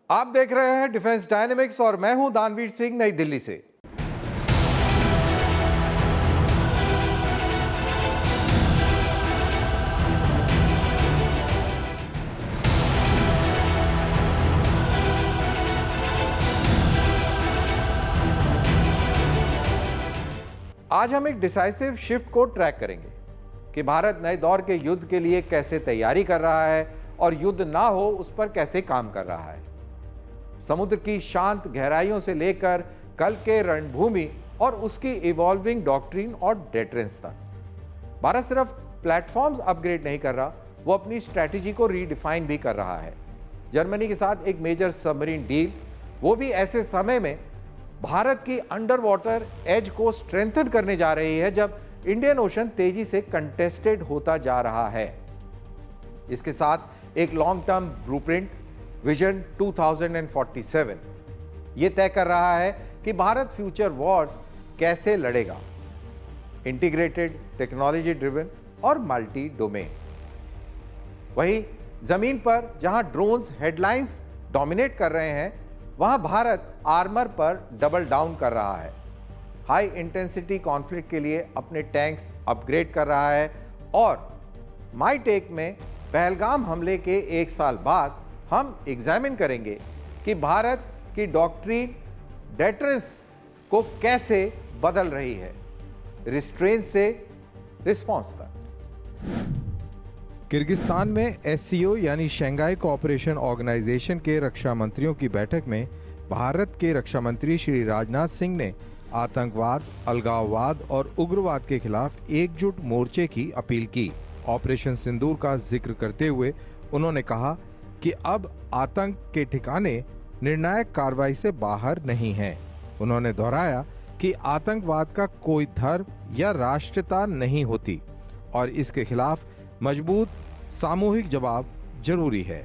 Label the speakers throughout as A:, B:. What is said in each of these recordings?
A: आप देख रहे हैं डिफेंस डायनेमिक्स और मैं हूं दानवीर सिंह, नई दिल्ली से। आज हम एक डिसाइसिव शिफ्ट को ट्रैक करेंगे कि भारत नए दौर के युद्ध के लिए कैसे तैयारी कर रहा है और युद्ध ना हो उस पर कैसे काम कर रहा है। समुद्र की शांत गहराइयों से लेकर कल के रणभूमि और उसकी इवॉल्विंग डॉक्ट्रिन और डेटरेंस तक भारत सिर्फ प्लेटफॉर्म्स अपग्रेड नहीं कर रहा, वो अपनी स्ट्रैटेजी को रीडिफाइन भी कर रहा है। जर्मनी के साथ एक मेजर सबमरीन डील, वो भी ऐसे समय में भारत की अंडर वाटर एज को स्ट्रेंथन करने जा रही है जब इंडियन ओशन तेजी से कंटेस्टेड होता जा रहा है। इसके साथ एक लॉन्ग टर्म ब्लूप्रिंट विजन 2047 यह तय कर रहा है कि भारत फ्यूचर वॉर्स कैसे लड़ेगा, इंटीग्रेटेड, टेक्नोलॉजी ड्रिवन और मल्टी डोमेन। वहीं जमीन पर जहां ड्रोन्स हेडलाइंस डोमिनेट कर रहे हैं, वहां भारत आर्मर पर डबल डाउन कर रहा है। हाई इंटेंसिटी कॉन्फ्लिक्ट के लिए अपने टैंक्स अपग्रेड कर रहा है और माई टेक में पहलगाम हमले के एक साल बाद हम एग्जामिन करेंगे कि भारत की डॉक्ट्रिन डेटरेंस को कैसे बदल रही है, रिस्ट्रेन से रिस्पॉन्स तक। किर्गिस्तान में एससीओ यानी शंघाई कोऑपरेशन ऑर्गेनाइजेशन के रक्षा मंत्रियों की बैठक में भारत के रक्षा मंत्री श्री राजनाथ सिंह ने आतंकवाद, अलगाववाद और उग्रवाद के खिलाफ एकजुट मोर्चे की अपील की। ऑपरेशन सिंदूर का जिक्र करते हुए उन्होंने कहा कि अब आतंक के ठिकाने निर्णायक कार्रवाई से बाहर नहीं हैं। उन्होंने दोहराया कि आतंकवाद का कोई धर्म या राष्ट्रीयता नहीं होती और इसके खिलाफ मजबूत सामूहिक जवाब जरूरी है।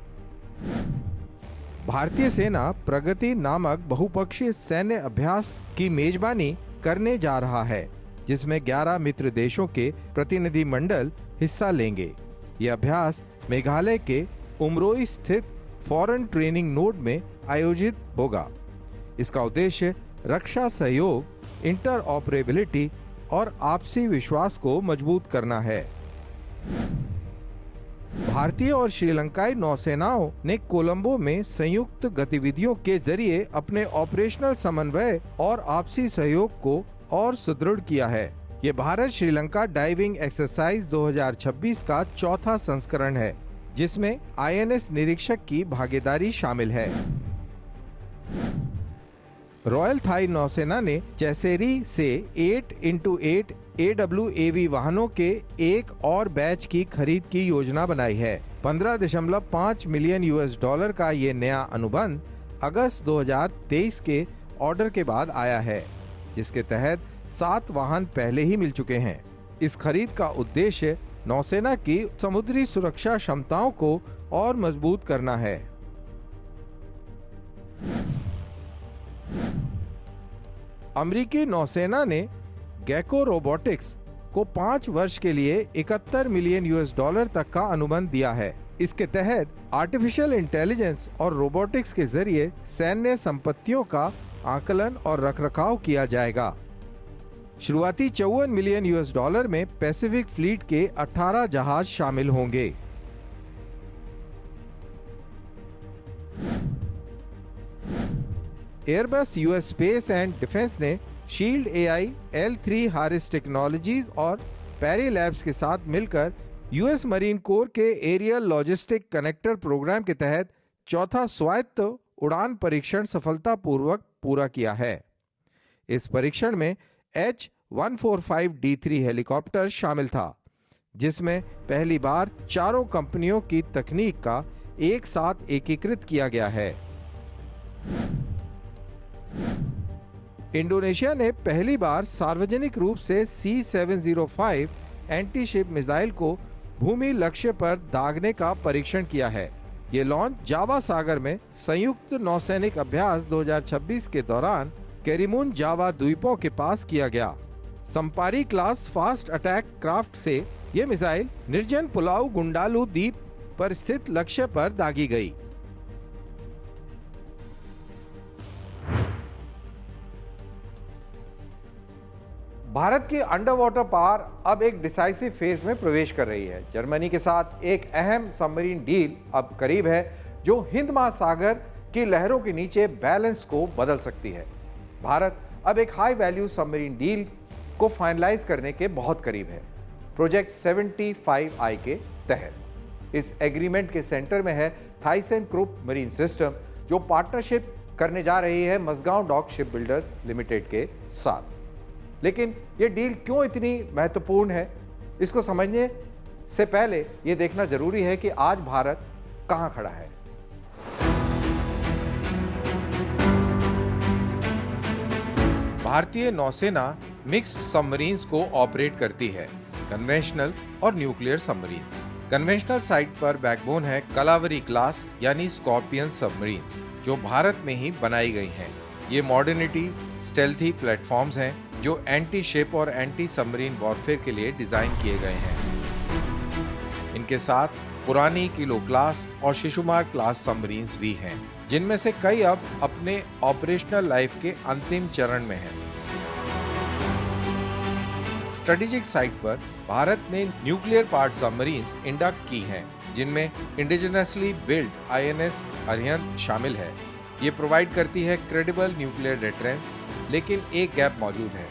A: भारतीय सेना प्रगति नामक बहुपक्षीय सैन्य अभ्यास की मेजबानी करने जा रहा है, जिसमें 11 मित्र देशों के प्रतिनिधि मंडल हिस्सा लेंगे। यह अभ्यास मेघालय के उमरोई स्थित फॉरेन ट्रेनिंग नोड में आयोजित होगा। इसका उद्देश्य रक्षा सहयोग, इंटरऑपरेबिलिटी और आपसी विश्वास को मजबूत करना है। भारतीय और श्रीलंकाई नौसेनाओं ने कोलंबो में संयुक्त गतिविधियों के जरिए अपने ऑपरेशनल समन्वय और आपसी सहयोग को और सुदृढ़ किया है। ये भारत श्रीलंका डाइविंग एक्सरसाइज 2026 का चौथा संस्करण है, जिसमें आईएनएस निरीक्षक की भागीदारी शामिल है। रॉयल थाई नौसेना ने चेसेरी से 8x8 AWAV वाहनों के एक और बैच की खरीद की योजना बनाई है। $15.5 मिलियन का ये नया अनुबंध अगस्त 2023 के ऑर्डर के बाद आया है, जिसके तहत 7 वाहन पहले ही मिल चुके हैं। इस खरीद का उद्देश्य नौसेना की समुद्री सुरक्षा क्षमताओं को और मजबूत करना है। अमेरिकी नौसेना ने गैको रोबोटिक्स को 5 वर्ष के लिए $71 मिलियन तक का अनुबंध दिया है। इसके तहत आर्टिफिशियल इंटेलिजेंस और रोबोटिक्स के जरिए सैन्य संपत्तियों का आकलन और रखरखाव किया जाएगा। शुरुआती $54 मिलियन में पैसिफिक फ्लीट के 18 जहाज शामिल होंगे। Airbus, US space and defence ने shield AI, L3 Harris technologies और पैरी लैब्स के साथ मिलकर यूएस मरीन कोर के एरियल लॉजिस्टिक कनेक्टर प्रोग्राम के तहत चौथा स्वायत्त उड़ान परीक्षण सफलतापूर्वक पूरा किया है। इस परीक्षण में H-145D3 हेलीकॉप्टर शामिल था, जिसमें पहली बार चारों कंपनियों की तकनीक का एक साथ एकीकृत किया गया है। इंडोनेशिया ने पहली बार सार्वजनिक रूप से C-705 एंटी शिप मिसाइल को भूमि लक्ष्य पर दागने का परीक्षण किया है। ये लॉन्च जावा सागर में संयुक्त नौसैनिक अभ्यास 2026 के दौरान कैरिमुन जावा द्वीपों के पास किया गया। संपारी क्लास फास्ट अटैक क्राफ्ट से ये मिसाइल निर्जन पुलाव गुंडालू द्वीप पर स्थित लक्ष्य पर दागी गई। भारत की अंडर वाटर पावर अब एक डिसाइसिव फेज में प्रवेश कर रही है। जर्मनी के साथ एक अहम सबमरीन डील अब करीब है, जो हिंद महासागर की लहरों के नीचे बैलेंस को बदल सकती है। भारत अब एक हाई वैल्यू सबमरीन डील को फाइनलाइज करने के बहुत करीब है, प्रोजेक्ट 75I के तहत। इस एग्रीमेंट के सेंटर में है थाइसेन क्रुप मरीन सिस्टम, जो पार्टनरशिप करने जा रही है Mazagon dock shipbuilders limited के साथ। लेकिन यह डील क्यों इतनी महत्वपूर्ण है, इसको समझने से पहले यह देखना जरूरी है कि आज भारत कहां खड़ा है। भारतीय नौसेना मिक्स्ड सबमरीन्स को ऑपरेट करती है, कन्वेंशनल और न्यूक्लियर सबमरीन्स। कन्वेंशनल साइट पर बैकबोन है कलावरी क्लास यानी स्कॉर्पियन सबमरीन्स, जो भारत में ही बनाई गई हैं। ये मॉडर्निटी स्टेल्थी प्लेटफॉर्म्स हैं, जो एंटी शिप और एंटी सबमरीन वॉरफेयर के लिए डिजाइन किए गए हैं। इनके साथ पुरानी किलो क्लास और शिशुमार क्लास सबमरीन्स भी हैं, जिनमें से कई अब अपने ऑपरेशनल लाइफ के अंतिम चरण में हैं। स्ट्रेटेजिक साइट पर भारत ने न्यूक्लियर पार्ट सबमरीन्स इंडक्ट की हैं, जिनमें इंडिजिनसली बिल्ड INS अरिहंत शामिल है। ये प्रोवाइड करती है क्रेडिबल न्यूक्लियर डिटरेंस, लेकिन एक गैप मौजूद है।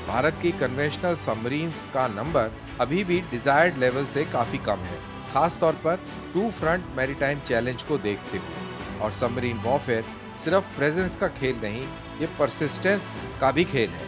A: भारत की कन्वेंशनल सबमरीन्स का नंबर अभी भी डिजायर्ड लेवल से काफी कम है, खास तौर पर टू फ्रंट मैरीटाइम चैलेंज को देखते हुए। और सबमरीन वॉरफेयर सिर्फ प्रेजेंस का खेल नहीं, ये परसिस्टेंस का भी खेल है।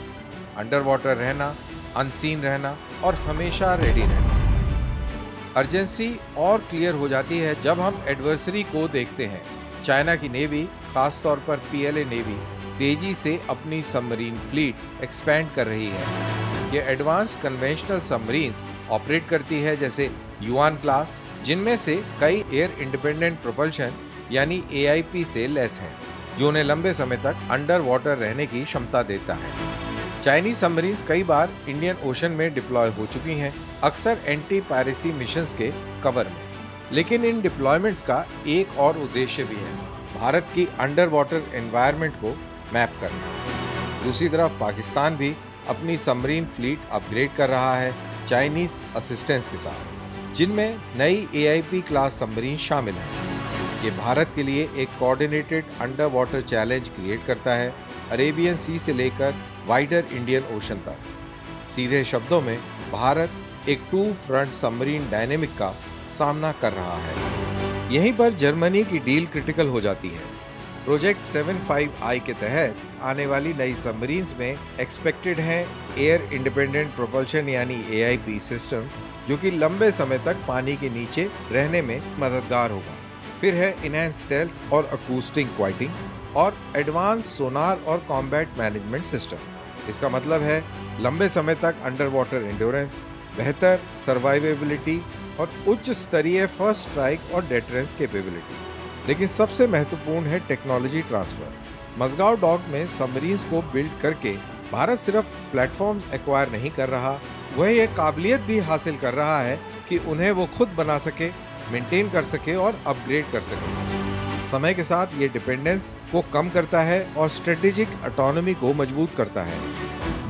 A: अंडर वाटर रहना, अनसीन रहना और हमेशा रेडी रहना। अर्जेंसी और क्लियर हो जाती है जब हम एडवर्सरी को देखते हैं। चाइना की नेवी, खास तौर पर PLA नेवी, तेजी से अपनी सबमरीन फ्लीट एक्सपेंड कर रही है। ये एडवांस्ड कन्वेंशनल सबमरीन्स ऑपरेट करती है, जैसे युआन क्लास, जिनमें से कई एयर इंडिपेंडेंट प्रोपल्शन यानी AIP से लेस हैं, जो उन्हें लंबे समय तक अंडर वाटर रहने की क्षमता देता है। चाइनीज सबमरीन्स कई बार इंडियन ओशन में डिप्लॉय हो चुकी हैं, अक्सर एंटी पायरेसी मिशंस के कवर में। लेकिन इन डिप्लॉयमेंट्स का एक और उद्देश्य भी है, भारत की अंडर वाटर एनवायरनमेंट को मैप करना। दूसरी तरफ पाकिस्तान भी अपनी सबमरीन फ्लीट अपग्रेड कर रहा है चाइनीज असिस्टेंस के साथ, जिनमें नई AIP क्लास सबमरीन शामिल है। ये भारत के लिए एक coordinated under water challenge create करता है, अरेबियन सी से लेकर वाइडर इंडियन ओशन तक। सीधे शब्दों में भारत एक टू फ्रंट सबमरीन डायनेमिक का सामना कर रहा है। यहीं पर जर्मनी की डील क्रिटिकल हो जाती है। प्रोजेक्ट 75I के तहत आने वाली नई सबमरीन्स में एक्सपेक्टेड है एयर इंडिपेंडेंट प्रोपल्शन यानी AIP सिस्टम्स, जो कि लंबे समय तक पानी के नीचे रहने में मददगार होगा। फिर है इनहैंस्ड स्टेल्थ और अकूस्टिक क्वाइटिंग और एडवांस सोनार और कॉम्बैट मैनेजमेंट सिस्टम। इसका मतलब है लंबे समय तक अंडर वाटर एंड्योरेंस, बेहतर सर्वाइवेबिलिटी और उच्च स्तरीय फर्स्ट स्ट्राइक और डेटरेंस कैपेबिलिटी। लेकिन सबसे महत्वपूर्ण है टेक्नोलॉजी ट्रांसफर। मजगांव डॉक में सबमरीन्स को बिल्ड करके भारत सिर्फ प्लेटफॉर्म्स एक्वायर नहीं कर रहा, वह ये काबिलियत भी हासिल कर रहा है कि उन्हें वो खुद बना सके, मेंटेन कर सके और अपग्रेड कर सके। समय के साथ ये डिपेंडेंस को कम करता है और स्ट्रेटेजिक ऑटोनॉमी को मजबूत करता है।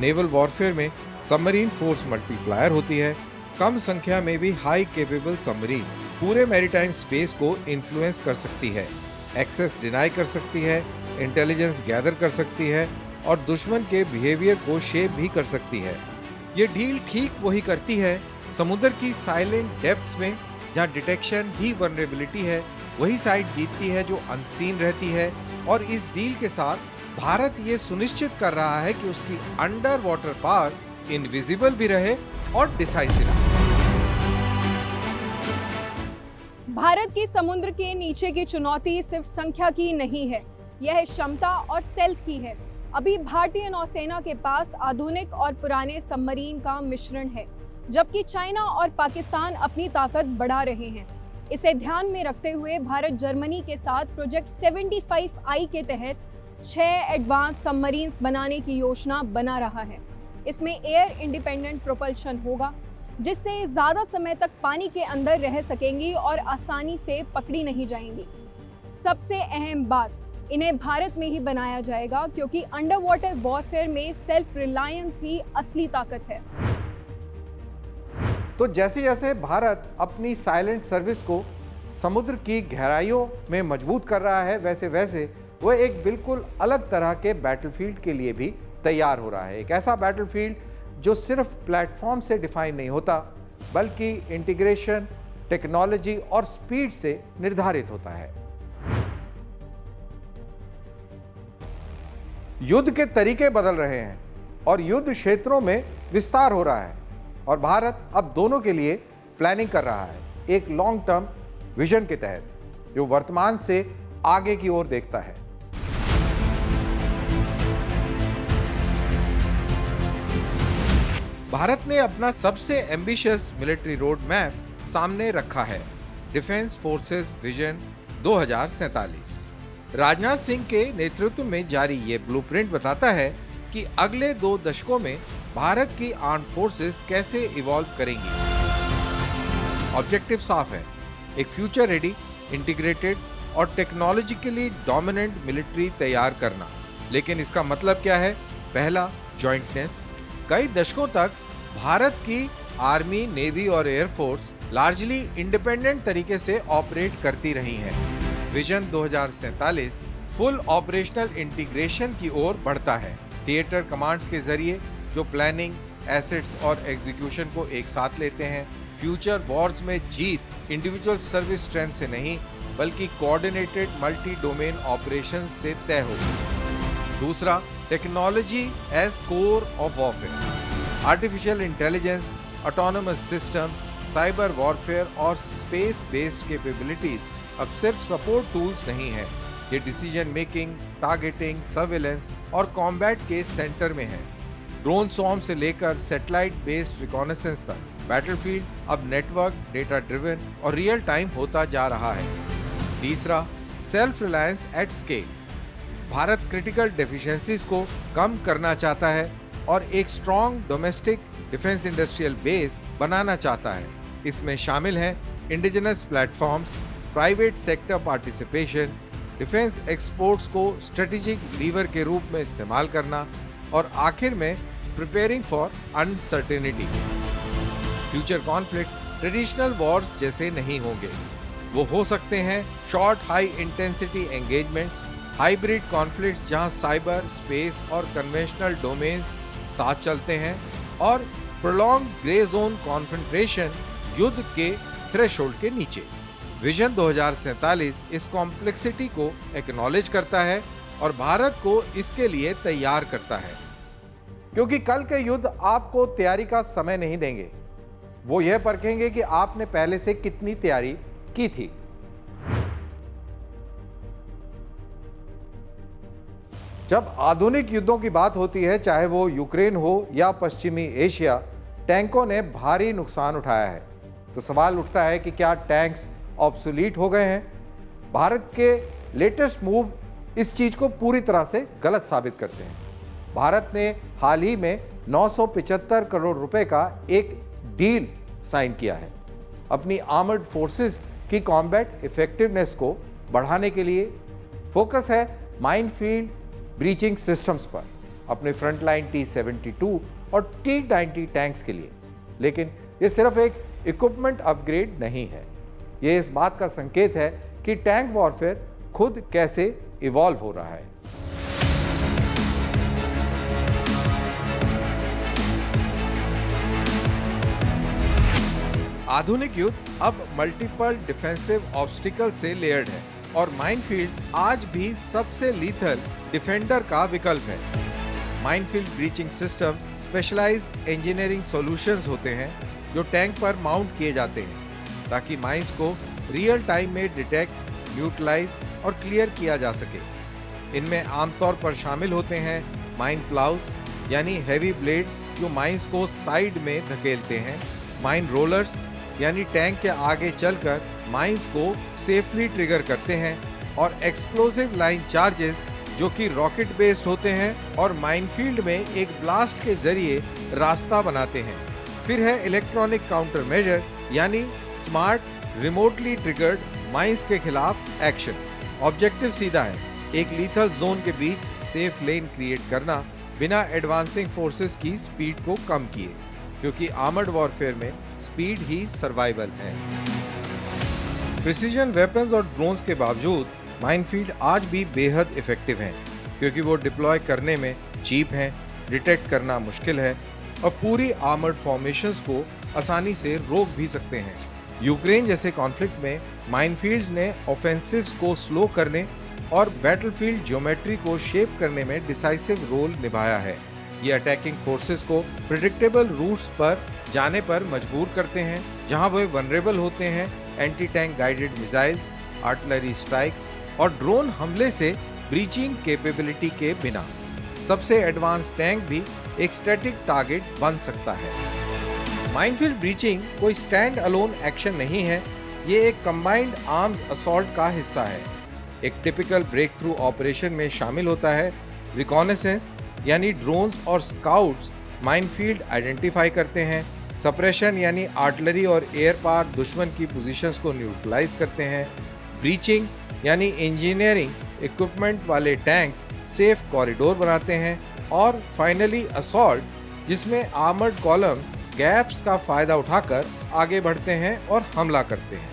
A: नेवल वॉरफेयर में सबमरीन फोर्स मल्टीप्लायर होती है। कम संख्या में भी हाई केपेबल सबमरीन्स पूरे मैरीटाइम स्पेस को इन्फ्लुएंस कर सकती है, एक्सेस डिनाई कर सकती है, इंटेलिजेंस गैदर कर सकती है और दुश्मन के बिहेवियर को शेप भी कर सकती है। ये डील ठीक वही करती है। समुद्र की साइलेंट डेप्थ्स में जहाँ डिटेक्शन ही वल्नरेबिलिटी है, वही साइट जीतती है जो अनसीन रहती है। और इस डील के साथ भारत ये सुनिश्चित कर रहा है कि उसकी अंडर वाटर पावर इनविजिबल भी रहे और डिसाइसिव।
B: भारत की समुद्र के नीचे की चुनौती सिर्फ संख्या की नहीं है, यह क्षमता और स्टेल्थ की है। अभी भारतीय नौसेना के पास आधुनिक और पुराने सबमरीन का मिश्रण है, जबकि चाइना और पाकिस्तान अपनी ताकत बढ़ा रहे हैं। इसे ध्यान में रखते हुए भारत जर्मनी के साथ प्रोजेक्ट 75I के तहत 6 एडवांस सबमरीन्स बनाने की योजना बना रहा है। इसमें एयर इंडिपेंडेंट प्रोपल्शन होगा, जिससे ज़्यादा समय तक पानी के अंदर रह सकेंगी और आसानी से पकड़ी नहीं जाएंगी। सबसे अहम बात, इन्हें भारत में ही बनाया जाएगा, क्योंकि अंडर वाटर वॉरफेयर में सेल्फ रिलायंस ही असली ताकत है।
A: तो जैसे जैसे भारत अपनी साइलेंट सर्विस को समुद्र की गहराइयों में मजबूत कर रहा है, वैसे वैसे वह एक बिल्कुल अलग तरह के बैटलफील्ड के लिए भी तैयार हो रहा है। एक ऐसा बैटलफील्ड जो सिर्फ प्लेटफॉर्म से डिफाइन नहीं होता, बल्कि इंटीग्रेशन, टेक्नोलॉजी और स्पीड से निर्धारित होता है। युद्ध के तरीके बदल रहे हैं और युद्ध क्षेत्रों में विस्तार हो रहा है, और भारत अब दोनों के लिए प्लानिंग कर रहा है, एक लॉन्ग टर्म विजन के तहत जो वर्तमान से आगे की ओर देखता है। भारत ने अपना सबसे एम्बिशियस मिलिट्री रोड मैप सामने रखा है, defence forces vision 2047। Rajnath Singh के नेतृत्व में जारी ये ब्लूप्रिंट बताता है कि अगले 2 दशकों में भारत की आर्म्ड फोर्सेस कैसे इवॉल्व करेंगी। ऑब्जेक्टिव साफ है, एक फ्यूचर रेडी, इंटीग्रेटेड और टेक्नोलॉजिकली डोमिनेंट मिलिट्री तैयार करना। लेकिन इसका मतलब क्या है? पहला, जॉइंटनेस। कई दशकों तक भारत की आर्मी, नेवी और एयरफोर्स लार्जली इंडिपेंडेंट तरीके से ऑपरेट करती रही हैं। विजन 2047 फुल ऑपरेशनल इंटीग्रेशन की ओर बढ़ता है। थिएटर कमांड्स के जरिए जो प्लानिंग, एसेट्स और एग्जीक्यूशन को एक साथ लेते हैं। फ्यूचर वॉर्स में जीत इंडिविजुअल सर्विस स्ट्रेंथ से नहीं, बल्कि कोऑर्डिनेटेड मल्टी डोमेन ऑपरेशंस से तय होगी। दूसरा, technology as core of warfare. Artificial intelligence, autonomous systems, cyber warfare और स्पेस बेस्ड कैपेबिलिटीज अब सिर्फ सपोर्ट टूल्स नहीं है, ये डिसीजन मेकिंग, टारगेटिंग, सर्वेलेंस और कॉम्बैट के सेंटर में है। ड्रोन स्वॉर्म से लेकर सैटेलाइट बेस्ड रिकॉनेसेंस तक बैटलफील्ड अब नेटवर्क, डेटा ड्रिवन और रियल टाइम होता जा रहा है। तीसरा, self reliance at scale. Bharat critical deficiencies को कम करना चाहता है और एक strong domestic defence industrial base बनाना चाहता है। इसमें शामिल हैं indigenous platforms, private sector participation, defence exports को स्ट्रेटेजिक लीवर के रूप में इस्तेमाल करना और आखिर में preparing for uncertainty. Future conflicts traditional wars जैसे नहीं होंगे, वो हो सकते हैं short high intensity engagements, hybrid conflicts जहां साइबर, स्पेस और कन्वेंशनल डोमेन्स साथ चलते हैं, और प्रोलॉन्ग ग्रे जोन कॉन्फ्रंटेशन युद्ध के थ्रेशोल्ड के नीचे। विजन 2047 इस कॉम्प्लेक्सिटी को एक्नॉलेज करता है और भारत को इसके लिए तैयार करता है, क्योंकि कल के युद्ध आपको तैयारी का समय नहीं देंगे, वो यह परखेंगे कि आपने पहले से कितनी तैयारी की थी। जब आधुनिक युद्धों की बात होती है, चाहे वो यूक्रेन हो या पश्चिमी एशिया, टैंकों ने भारी नुकसान उठाया है। तो सवाल उठता है कि क्या टैंक्स ऑब्सोलीट हो गए हैं? भारत के लेटेस्ट मूव इस चीज को पूरी तरह से गलत साबित करते हैं। भारत ने हाल ही में 975 करोड़ रुपए का एक डील साइन किया है अपनी आर्मर्ड फोर्सेस की कॉम्बैट इफेक्टिवनेस को बढ़ाने के लिए। फोकस है माइनफील्ड ब्रीचिंग सिस्टम्स पर अपने फ्रंटलाइन T-72 और T-90 टैंक्स के लिए। लेकिन ये सिर्फ एक इक्विपमेंट अपग्रेड नहीं है, ये इस बात का संकेत है कि टैंक वॉरफेयर खुद कैसे इवॉल्व हो रहा है। आधुनिक युद्ध अब मल्टीपल डिफेंसिव ऑब्स्टिकल से लेयर्ड है और माइनफील्ड्स आज भी सबसे लीथल डिफेंडर का विकल्प है। Minefield breaching system specialised engineering solutions होते हैं जो टैंक पर माउंट किए जाते हैं ताकि माइंस को रियल टाइम में डिटेक्ट, न्यूट्रलाइज और क्लियर किया जा सके। इनमें आमतौर पर शामिल होते हैं माइन प्लाउज यानी हैवी ब्लेड्स जो माइंस को साइड में धकेलते हैं, माइन रोलर्स यानी टैंक के आगे चलकर माइंस को सेफली ट्रिगर करते हैं, और एक्सप्लोसिव लाइन चार्जेस जो कि रॉकेट बेस्ड होते हैं और माइनफील्ड में एक ब्लास्ट के जरिए रास्ता बनाते हैं। फिर है इलेक्ट्रॉनिक काउंटर मेजर यानी स्मार्ट रिमोटली ट्रिगर्ड माइंस के खिलाफ एक्शन। ऑब्जेक्टिव सीधा है, एक लीथल जोन के बीच सेफ लेन क्रिएट करना बिना एडवांसिंग फोर्सेस की स्पीड को कम किए, क्योंकि आर्मर्ड वॉरफेयर में स्पीड ही सर्वाइवल है। प्रिसीजन वेपन्स और ड्रोन्स के बावजूद माइनफील्ड आज भी बेहद इफेक्टिव हैं, क्योंकि वो डिप्लॉय करने में चीप हैं, डिटेक्ट करना मुश्किल है और पूरी आर्मर्ड फॉर्मेशंस को आसानी से रोक भी सकते हैं। यूक्रेन जैसे कॉन्फ्लिक्ट में माइनफील्ड्स ने ऑफेंसिव्स को स्लो करने और बैटलफील्ड ज्योमेट्री को शेप करने में डिसाइसिव रोल निभाया है। ये अटैकिंग फोर्सेस को प्रेडिक्टेबल रूट्स पर जाने पर मजबूर करते हैं, जहां वे वनरेबल होते हैं anti tank guided missiles, artillery strikes और ड्रोन हमले से ब्रीचिंग कैपेबिलिटी के बिना। सबसे एडवांस टैंक भी एक स्टैटिक टारगेट बन सकता है। माइनफील्ड ब्रीचिंग कोई स्टैंड अलोन एक्शन नहीं है, ये एक कंबाइंड आर्म्स असॉल्ट का हिस्सा है। एक टिपिकल ब्रेक थ्रू ऑपरेशन में शामिल होता है रिकॉनेसेंस, यानी ड्रोन्स और स्काउट्स माइनफील्ड आइडेंटिफाई करते हैं, सप्रेशन यानी आर्टिलरी और एयर पावर दुश्मन की पोजीशंस को न्यूट्रलाइज करते हैं, ब्रीचिंग यानी इंजीनियरिंग इक्विपमेंट वाले टैंक्स सेफ कॉरिडोर बनाते हैं और फाइनली असॉल्ट, जिसमें आर्मर्ड कॉलम गैप्स का फायदा उठाकर आगे बढ़ते हैं और हमला करते हैं।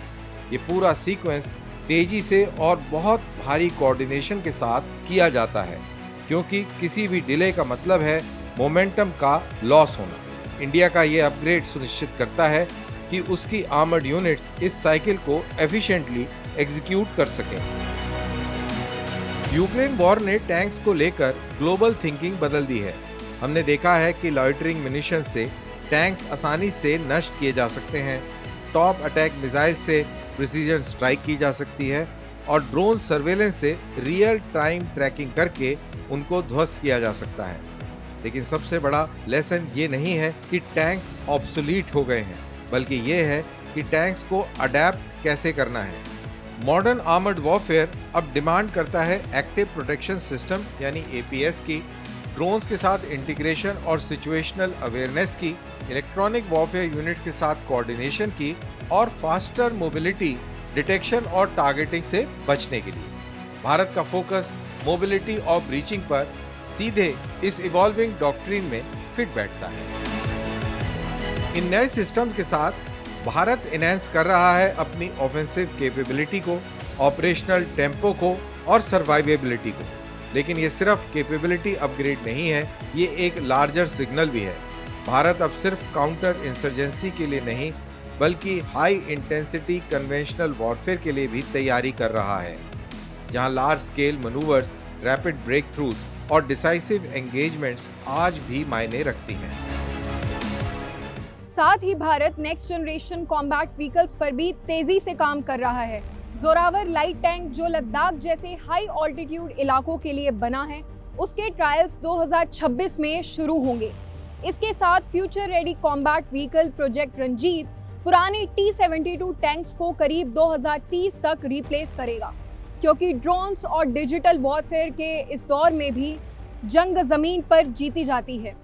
A: ये पूरा सीक्वेंस तेजी से और बहुत भारी कोऑर्डिनेशन के साथ किया जाता है, क्योंकि किसी भी डिले का मतलब है मोमेंटम का लॉस होना। इंडिया का ये अपग्रेड सुनिश्चित करता है कि उसकी आर्मर्ड यूनिट्स इस साइकिल को एफिशिएंटली एग्जीक्यूट कर सकें। यूक्रेन वॉर ने टैंक्स को लेकर ग्लोबल थिंकिंग बदल दी है। हमने देखा है कि लॉइटरिंग म्यूनिशन से टैंक्स आसानी से नष्ट किए जा सकते हैं, टॉप अटैक मिसाइल से प्रिसीजन स्ट्राइक की जा सकती है और ड्रोन सर्वेलेंस से रियल टाइम ट्रैकिंग करके उनको ध्वस्त किया जा सकता है। लेकिन सबसे बड़ा लेसन ये नहीं है कि टैंक्स ऑब्सोलीट हो गए हैं, बल्कि ये है कि टैंक्स को अडेप्ट कैसे करना है। मॉडर्न आर्मर्ड वॉरफेयर अब डिमांड करता है एक्टिव प्रोटेक्शन सिस्टम यानी एपीएस की, ड्रोन्स के साथ इंटीग्रेशन और सिचुएशनल अवेयरनेस की, इलेक्ट्रॉनिक वॉरफेयर यूनिट्स के साथ कोऑर्डिनेशन की और फास्टर मोबिलिटी, डिटेक्शन और टारगेटिंग से बचने के लिए। भारत का फोकस मोबिलिटी और ब्रीचिंग पर सीधे इस इवॉल्विंग डॉक्ट्रिन में फिट बैठता है। इन नए सिस्टम के साथ भारत इनहैंस कर रहा है अपनी ऑफेंसिव कैपेबिलिटी को, ऑपरेशनल टेम्पो को और सर्वाइवेबिलिटी को। लेकिन ये सिर्फ कैपेबिलिटी अपग्रेड नहीं है, ये एक लार्जर सिग्नल भी है। भारत अब सिर्फ काउंटर इंसर्जेंसी के लिए नहीं, बल्कि हाई इंटेंसिटी कन्वेंशनल वॉरफेयर के लिए भी तैयारी कर रहा है, जहां large scale manoeuvres, rapid breakthroughs और डिसाइसिव एंगेजमेंट्स आज भी मायने रखती हैं।
B: साथ ही Bharat next generation combat vehicles पर भी तेजी से काम कर रहा है। जोरावर लाइट टैंक जो लद्दाख जैसे हाई ऑल्टीट्यूड इलाकों के लिए बना है, उसके ट्रायल्स 2026 में शुरू होंगे। इसके साथ future ready combat vehicle project Ranjit पुराने T-72 टैंक्स को करीब 2030 तक रिप्लेस करेगा, क्योंकि ड्रोन्स और डिजिटल वॉरफेयर के इस दौर में भी जंग जमीन पर जीती जाती है।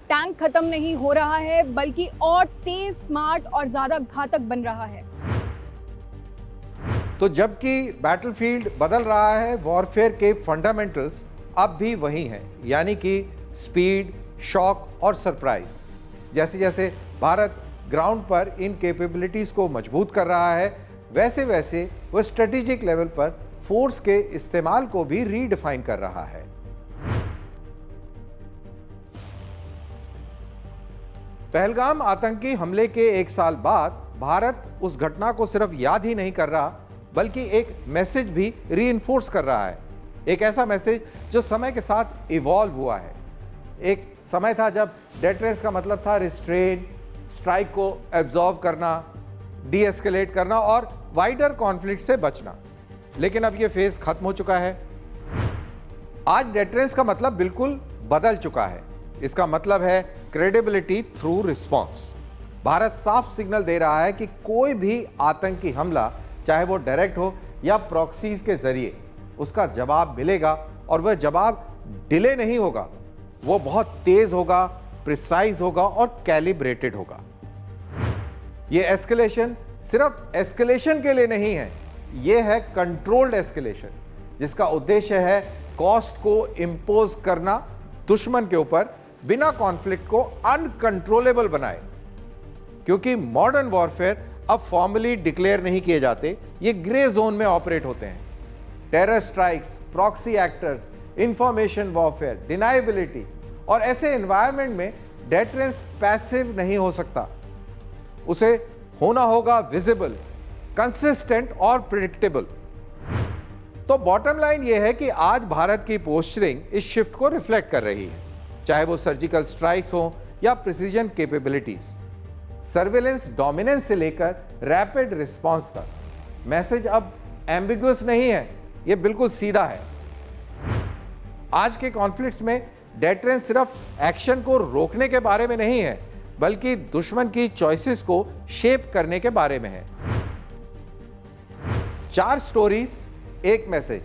B: टैंक खत्म नहीं हो रहा है, बल्कि और तेज, स्मार्ट और ज्यादा घातक बन रहा है।
A: तो जबकि बैटलफील्ड बदल रहा है, वॉरफेयर के फंडामेंटल्स अब भी वही हैं, यानी कि स्पीड, शॉक और सरप्राइज। जैसे जैसे भारत ग्राउंड पर इन कैपेबिलिटीज को मजबूत कर रहा है, वैसे वैसे वह स्ट्रेटेजिक लेवल पर फोर्स के इस्तेमाल को भी रीडिफाइन कर रहा है। पहलगाम आतंकी हमले के एक साल बाद भारत उस घटना को सिर्फ याद ही नहीं कर रहा, बल्कि एक मैसेज भी रीइंफोर्स कर रहा है। एक ऐसा मैसेज जो समय के साथ इवॉल्व हुआ है। एक समय था जब डेटरेंस का मतलब था रिस्ट्रेन, स्ट्राइक को एब्जॉर्व करना, डी एस्केलेट करना और वाइडर कॉन्फ्लिक्ट से बचना। लेकिन अब यह फेज खत्म हो चुका है। आज डेटरेंस का मतलब बिल्कुल बदल चुका है। इसका मतलब है क्रेडिबिलिटी थ्रू रिस्पॉन्स। भारत साफ सिग्नल दे रहा है कि कोई भी आतंकी हमला, चाहे वो डायरेक्ट हो या प्रॉक्सीज के जरिए, उसका जवाब मिलेगा और वह जवाब डिले नहीं होगा, वो बहुत तेज होगा, प्रिसाइज होगा और कैलिब्रेटेड होगा। यह एस्केलेशन सिर्फ एस्केलेशन के लिए नहीं है, यह है कंट्रोल्ड एस्केलेशन। जिसका उद्देश्य है कॉस्ट को इम्पोज करना दुश्मन के ऊपर, बिना कॉन्फ्लिक्ट को अनकंट्रोलेबल बनाए। क्योंकि मॉडर्न वॉरफेयर अब फॉर्मली डिक्लेयर नहीं किए जाते, ये ग्रे जोन में ऑपरेट होते हैं। Terror strikes, proxy actors, information warfare, deniability, और ऐसे एनवायरनमेंट में डेटरेंस पैसिव नहीं हो सकता, उसे होना होगा विजिबल, कंसिस्टेंट और प्रिडिक्टेबल। तो बॉटम लाइन यह है कि आज भारत की पोस्चरिंग इस शिफ्ट को रिफ्लेक्ट कर रही है, चाहे वो सर्जिकल स्ट्राइक्स हो या प्रिसीजन कैपेबिलिटीज, सर्वेलेंस डोमिनेंस से लेकर रैपिड रिस्पांस तक। मैसेज अब एम्बिगुअस नहीं है, ये बिल्कुल सीधा है। आज के कॉन्फ्लिक्ट्स में डेटरेंस सिर्फ एक्शन को रोकने के बारे में नहीं है, बल्कि दुश्मन की चॉइसेस को शेप करने के बारे में है। 4 स्टोरीज, एक मैसेज।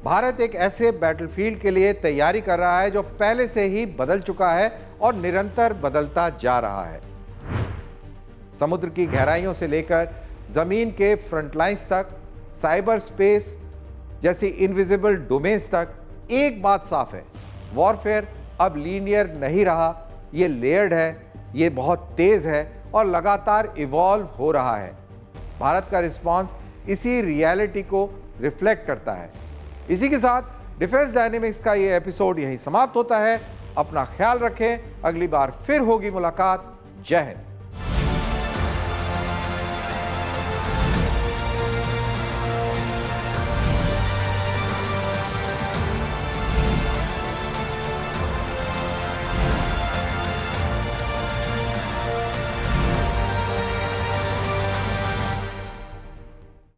A: भारत एक ऐसे बैटलफील्ड के लिए तैयारी कर रहा है जो पहले से ही बदल चुका है और निरंतर बदलता जा रहा है। समुद्र की गहराइयों से लेकर जमीन के फ्रंटलाइंस तक, साइबर स्पेस जैसी इनविजिबल डोमेन्स तक, एक बात साफ है, वॉरफेयर अब लीनियर नहीं रहा, ये लेयर्ड है, ये बहुत तेज है और लगातार इवॉल्व हो रहा है। भारत का रिस्पांस इसी रियलिटी को रिफ्लेक्ट करता है। इसी के साथ डिफेंस डायनेमिक्स का ये एपिसोड यहीं समाप्त होता है। अपना ख्याल रखें, अगली बार फिर होगी मुलाकात। जय हिंद।